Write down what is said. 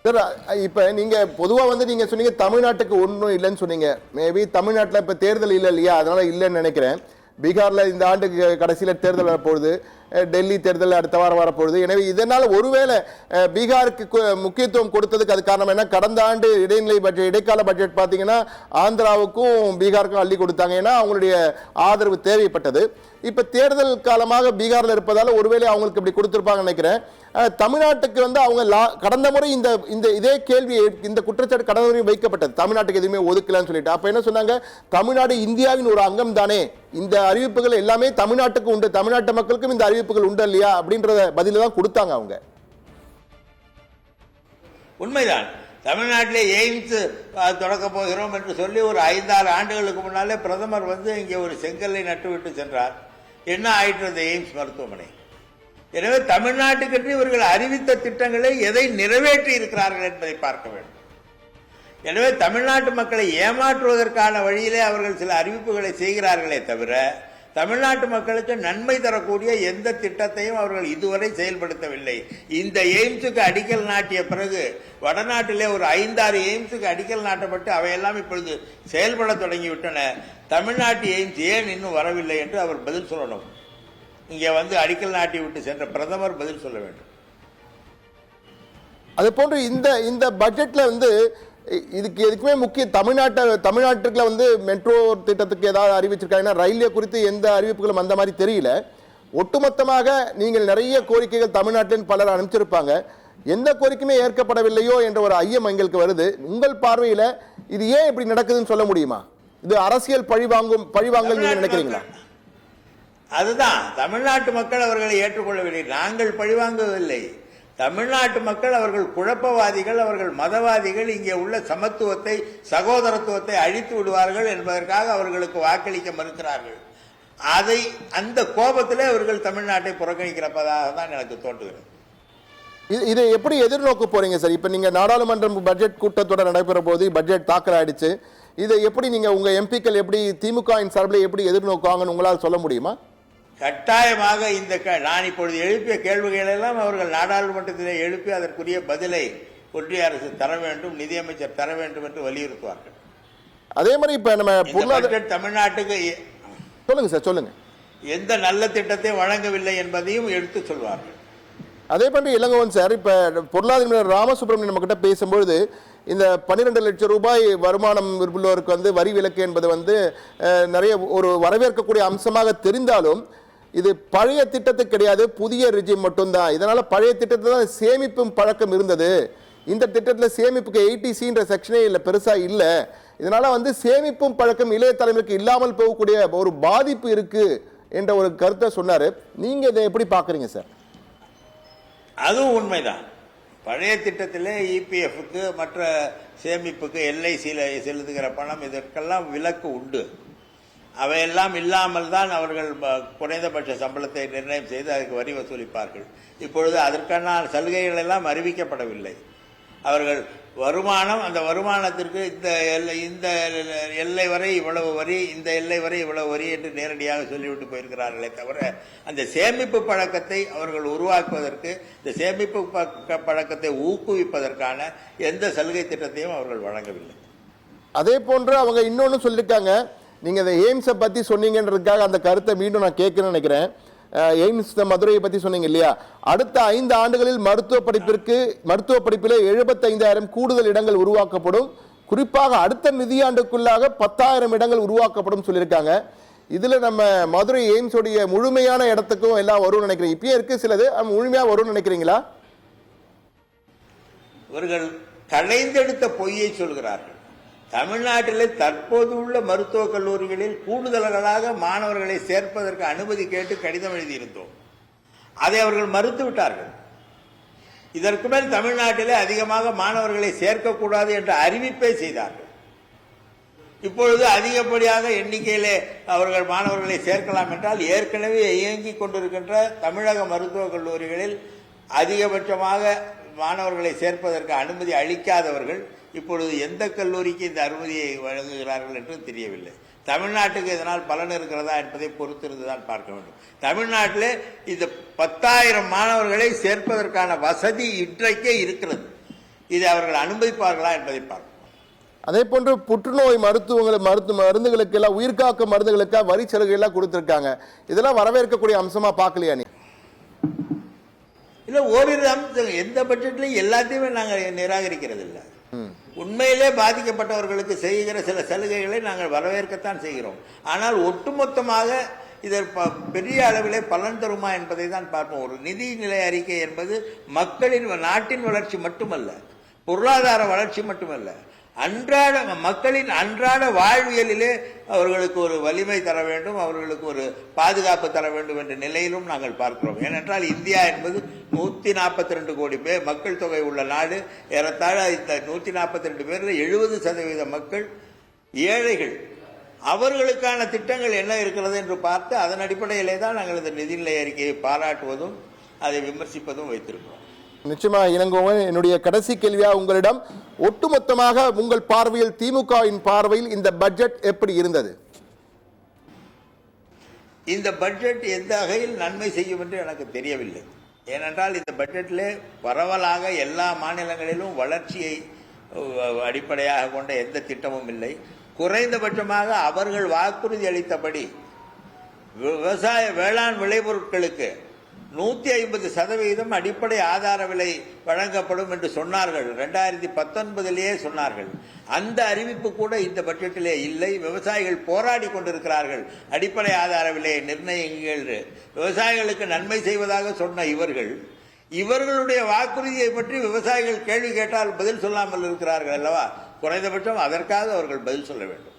Sir இப்ப நீங்க பொதுவா நீங்க சொன்னீங்க தமிழ்நாட்டுக்கு ஒன்றும் இல்லைன்னு சொன்னீங்க. மேபி தமிழ்நாட்டில் இப்ப தேர்தல் இல்லை இல்லையா, அதனால இல்லைன்னு நினைக்கிறேன். பீகார்ல இந்த ஆண்டு கடைசியில தேர்தல் வரப்போகுது, டெல்லி தேர்தல் அடுத்த வாரம் வரப்போகுது. எனவே இதனால ஒருவேளை பீகாருக்கு முக்கியத்துவம் கொடுத்ததுக்கு அது காரணம் என்ன? கடந்த ஆண்டு இடைநிலை பட்ஜெட், இடைக்கால பட்ஜெட் பார்த்தீங்கன்னா ஆந்திராவுக்கும் பீகாருக்கும் அள்ளி கொடுத்தாங்க, ஏன்னா அவங்களுடைய ஆதரவு தேவைப்பட்டது. இப்ப தேர்தல் காலமாக பீகார்ல இருப்பதால ஒருவேளை அவங்களுக்கு இப்படி கொடுத்திருப்பாங்க நினைக்கிறேன். தமிழ்நாட்டுக்கு அவங்க கடந்த முறை இந்த இதே கேள்வி, இந்த குற்றச்சாட்டு கடந்த முறை வைக்கப்பட்டது, தமிழ்நாட்டுக்கு எதுவுமே ஒதுக்கலன்னு சொல்லிட்டு. அப்ப என்ன சொன்னாங்க, தமிழ்நாடு இந்தியாவின் ஒரு அங்கம் தானே, இந்த அறிவிப்புகள் எல்லாமே தமிழ்நாட்டுக்கு உண்டு, தமிழ்நாட்டு மக்களுக்கும் இந்த அறிவிப்புகள் உண்டு இல்லையா அப்படின்றத பதில தான் கொடுத்தாங்க அவங்க. உண்மைதான். தமிழ்நாட்டிலே எய்ம்ஸ் தொடக்க போகிறோம் என்று சொல்லி ஒரு 5-6 ஆண்டுகளுக்கு முன்னாலே பிரதமர் இங்கே ஒரு செங்கல்லை நட்டுவிட்டு சென்றார். என்ன ஆயிற்று அந்த எய்ம்ஸ் மருத்துவமனை? எனவே தமிழ்நாட்டுக்கு இவர்கள் அறிவித்த திட்டங்களை எதை நிறைவேற்றி இருக்கிறார்கள் என்பதை பார்க்க வேண்டும். எனவே தமிழ்நாட்டு மக்களை ஏமாற்றுவதற்கான வழியிலே அவர்கள் சில அறிவிப்புகளை செய்கிறார்களே தவிர தமிழ்நாட்டு மக்களுக்கு நன்மை தரக்கூடிய எந்த திட்டத்தையும் அவர்கள் இதுவரை செயல்படுத்தவில்லை. இந்த எய்ம்ஸுக்கு அடிக்கல் நாட்டிய பிறகு வடநாட்டிலே ஒரு 5-6 எய்ம்ஸுக்கு அடிக்கல் நாட்டப்பட்டு அவையெல்லாம் இப்பொழுது செயல்பட தொடங்கிவிட்டன. தமிழ்நாட்டு எய்ம்ஸ் ஏன் இன்னும் வரவில்லை என்று அவர் பதில் சொல்லணும். இங்கே அடிக்கல் நாட்டி விட்டு சென்ற பிரதமர் பதில் சொல்ல வேண்டும். அது போன்று இந்த பட்ஜெட்ல இதுக்கு எதுக்குமே முக்கிய தமிழ்நாட்டுக்குள்ள மெட்ரோ திட்டத்துக்கு ஏதாவது அறிவிச்சிருக்காங்கன்னா, ரயில்வே குறித்து எந்த அறிவிப்புகளும் அந்த மாதிரி தெரியல. ஒட்டுமொத்தமாக நீங்கள் நிறைய கோரிக்கைகள் தமிழ்நாட்டில் பலர் அனுப்பிச்சிருப்பாங்க, எந்த கோரிக்கையுமே ஏற்கப்படவில்லையோ என்ற ஒரு ஐயம் எங்களுக்கு வருது. உங்கள் பார்வையில இது ஏன் இப்படி நடக்குதுன்னு சொல்ல முடியுமா? இது அரசியல் பழிவாங்கல் நீங்க நினைக்கிறீங்களா? அதுதான், தமிழ்நாட்டு மக்கள் அவர்களை ஏற்றுக்கொள்ளவில்லை. நாங்கள் பழிவாங்கவில்லை. தமிழ்நாட்டு மக்கள் அவர்கள் குழப்பவாதிகள், அவர்கள் மதவாதிகள், இங்கே உள்ள சமத்துவத்தை சகோதரத்துவத்தை அழித்து விடுவார்கள் என்பதற்காக அவர்களுக்கு வாக்களிக்க மறுக்கிறார்கள். அந்த கோபத்திலே அவர்கள் தமிழ்நாட்டை புறக்கணிக்கிறப்பதாக தான் எனக்கு தோன்றுகிறது. இதை எப்படி எதிர்நோக்க போறீங்க சார்? இப்ப நீங்க நாடாளுமன்ற பட்ஜெட் கூட்டத்தொடர் நடைபெற போது பட்ஜெட் தாக்கல் ஆயிடுச்சு, இதை எப்படி நீங்க உங்க எம்பிக்கள் எப்படி திமுக சார்பில் எப்படி எதிர்நோக்குவாங்கன்னு உங்களால் சொல்ல முடியுமா? கட்டாயமாக நான் இப்பொழுது எழுப்பிய கேள்விகள் எல்லாம் அவர்கள் நாடாளுமன்றத்தில் எழுப்பி அதற்குரிய பதிலை ஒன்றிய அரசு தர வேண்டும், நிதியமைச்சர் தர வேண்டும் என்று வலியுறுத்துவார்கள். அதே மாதிரி இப்ப நம்ம தமிழ்நாட்டுக்கு சொல்லுங்க சார், சொல்லுங்க, எந்த நல்ல திட்டத்தை வழங்கவில்லை என்பதையும் எடுத்து சொல்வார்கள். அதே போன்று இளங்கோவன் சார், இப்ப பொருளாதார ராமசுப்ரமணியன் நம்ம கிட்ட பேசும்பொழுது இந்த 12 லட்சம் ரூபாய் வருமானம் உள்ளவருக்கு வரி விலக்கு என்பது நிறைய ஒரு வரவேற்கக்கூடிய அம்சமாக தெரிந்தாலும் இது பழைய திட்டத்துக்கு கிடையாது, புதிய ரிஜிம் மட்டும்தான். இதனால பழைய திட்டத்தில் தான் சேமிப்பும் பழக்கம் இருந்தது, இந்த திட்டத்தில் சேமிப்புக்கு 80Cன்ற செக்ஷனே இல்லை, பெருசா இல்லை. இதனால சேமிப்பும் பழக்கம் இளைய தலைமுறைக்கு இல்லாமல் போகக்கூடிய ஒரு பாதிப்பு இருக்கு என்ற ஒரு கருத்தை சொன்னாரு. நீங்க இதை எப்படி பாக்குறீங்க சார்? அதுவும் உண்மைதான். பழைய திட்டத்தில் இபிஎஃப்க்கு மற்ற சேமிப்புக்கு எல்ஐசியில் செலுத்துகிற பணம் இதற்கெல்லாம் விலக்கு உண்டு. அவையெல்லாம் இல்லாமல் தான் அவர்கள் குறைந்தபட்ச சம்பளத்தை நிர்ணயம் செய்து அதற்கு வரி வசூலிப்பார்கள். இப்பொழுது அதற்கான சலுகைகள் எல்லாம் அறிவிக்கப்படவில்லை. அவர்கள் வருமானம், அந்த வருமானத்திற்கு இந்த எல்லை வரை இவ்வளவு வரி, இந்த எல்லை வரை இவ்வளவு வரி என்று நேரடியாக சொல்லிவிட்டு போயிருக்கிறார்களே தவிர அந்த சேமிப்பு பழக்கத்தை அவர்கள் உருவாக்குவதற்கு, இந்த சேமிப்பு பழக்கத்தை ஊக்குவிப்பதற்கான எந்த சலுகை திட்டத்தையும் அவர்கள் வழங்கவில்லை. அதே போன்று அவங்க இன்னொன்னு சொல்லியிருக்காங்க, நீங்க இந்த எய்ம்ஸை பத்தி சொன்னீங்கன்றதுக்காக அந்த கருத்தை மீண்டும் நான் கேட்கணும்னு நினைக்கிறேன். எய்ம்ஸ் மதுரையை பத்தி சொன்னீங்க இல்லையா, அடுத்த 5 ஆண்டுகளில் மருத்துவ படிப்பில் 75,000 கூடுதல் இடங்கள் உருவாக்கப்படும், குறிப்பாக அடுத்த நிதியாண்டுக்குள்ளாக 10,000 இடங்கள் உருவாக்கப்படும் சொல்லியிருக்காங்க. இதுல நம்ம மதுரை எய்ம்ஸ் உடைய முழுமையான இடத்துக்கும் எல்லாம் வரும்னு நினைக்கிறேன். இப்பயே இருக்கு சிலது, முழுமையா வரும்னு நினைக்கிறீங்களா? இவர்கள் களைந்தெடுத்த பொய்யை சொல்கிறார்கள். தமிழ்நாட்டில் தற்போது உள்ள மருத்துவக் கல்லூரிகளில் கூடுதல்களாக மாணவர்களை சேர்ப்பதற்கு அனுமதி கேட்டு கடிதம் எழுதியிருந்தோம். அதை அவர்கள் மறுத்து விட்டார்கள். இதற்கு மேல் தமிழ்நாட்டிலே அதிகமாக மாணவர்களை சேர்க்கக்கூடாது என்ற அறிவிப்பை செய்தார்கள். இப்பொழுது அதிகப்படியாக எண்ணிக்கையிலே அவர்கள் மாணவர்களை சேர்க்கலாம் என்றால் ஏற்கனவே இயங்கிக் கொண்டிருக்கின்ற தமிழக மருத்துவக் கல்லூரிகளில் அதிகபட்சமாக மாணவர்களை சேர்ப்பதற்கு அனுமதி அளிக்காதவர்கள் இப்பொழுது எந்த கல்லூரிக்கு இந்த அனுமதியை வழங்குகிறார்கள் என்று தெரியவில்லை. தமிழ்நாட்டுக்கு இதனால் பலன் இருக்கிறதா என்பதை பொறுத்திருந்துதான் பார்க்க வேண்டும். தமிழ்நாட்டில் இந்த 10,000 மாணவர்களை சேர்ப்பதற்கான வசதி இன்றைக்கே இருக்கிறது. இதை அவர்கள் அனுமதிப்பார்களா என்பதை பார்ப்போம். அதே போன்று புற்றுநோய் மருந்துகளுக்கு எல்லாம், உயிர்காக்கும் மருந்துகளுக்கு வரி சலுகை எல்லாம் கொடுத்திருக்காங்க. இதெல்லாம் வரவேற்கக்கூடிய அம்சமா பார்க்கலையா நீ? இல்ல, ஓரிரு அம்சம் எந்த பட்ஜெட்லையும் எல்லாத்தையுமே நாங்கள் நிராகரிக்கிறது இல்லை. உண்மையிலே பாதிக்கப்பட்டவர்களுக்கு செய்கிற சில சலுகைகளை நாங்கள் வரவேற்கத்தான் செய்கிறோம். ஆனால் ஒட்டுமொத்தமாக இதற்கு பெரிய அளவிலே பலன் தருமா என்பதை தான் பார்ப்போம். ஒரு நிதிநிலை அறிக்கை என்பது மக்களின் நாட்டின் வளர்ச்சி மட்டுமல்ல, பொருளாதார வளர்ச்சி மட்டுமல்ல, அன்றாட மக்களின் அன்றாட வாழ்வியலிலே அவர்களுக்கு ஒரு வலிமை தர வேண்டும், அவர்களுக்கு ஒரு பாதுகாப்பு தர வேண்டும் என்ற நிலையிலும் நாங்கள் பார்க்கிறோம். ஏனென்றால் இந்தியா என்பது 142 கோடி பேர் மக்கள் தொகை உள்ள நாடு. ஏறத்தாழ இந்த 142 பேரில் 70% மக்கள் ஏழைகள். அவர்களுக்கான திட்டங்கள் என்ன இருக்கிறது என்று பார்த்து அதன் அடிப்படையிலே தான் நாங்கள் இந்த நிதிநிலை அறிக்கையை பாராட்டுவதும் அதை விமர்சிப்பதும் வைத்திருக்கிறோம். நிச்சயமா இளங்கோவன், என்னுடைய கடைசி கேள்வியா உங்களிடம், ஒட்டுமொத்தமாக உங்கள் பார்வையில், திமுகவின் பார்வையில் இந்த பட்ஜெட் எப்படி இருந்தது? இந்த பட்ஜெட் எந்த வகையில் நன்மை செய்யும் என்று எனக்கு தெரியவில்லை. ஏனென்றால் இந்த பட்ஜெட்டிலே பரவலாக எல்லா மாநிலங்களிலும் வளர்ச்சியை அடிப்படையாக கொண்ட எந்த திட்டமும் இல்லை. குறைந்தபட்சமாக அவர்கள் வாக்குறுதி அளித்தபடி வேளாண் விளைபொருட்களுக்கு 150% அடிப்படை ஆதார விலை வழங்கப்படும் என்று சொன்னார்கள். 2019 சொன்னார்கள். அந்த அறிவிப்பு கூட இந்த பட்ஜெட்டிலே இல்லை. விவசாயிகள் போராடி கொண்டிருக்கிறார்கள். அடிப்படை ஆதார விலையை நிர்ணயிங்கள், விவசாயிகளுக்கு நன்மை செய்வதாக சொன்ன இவர்களுடைய வாக்குறுதியை பற்றி விவசாயிகள் கேள்வி கேட்டால் பதில் சொல்லாமல் இருக்கிறார்கள் அல்லவா? குறைந்தபட்சம் அதற்காக அவர்கள் பதில் சொல்ல வேண்டும்.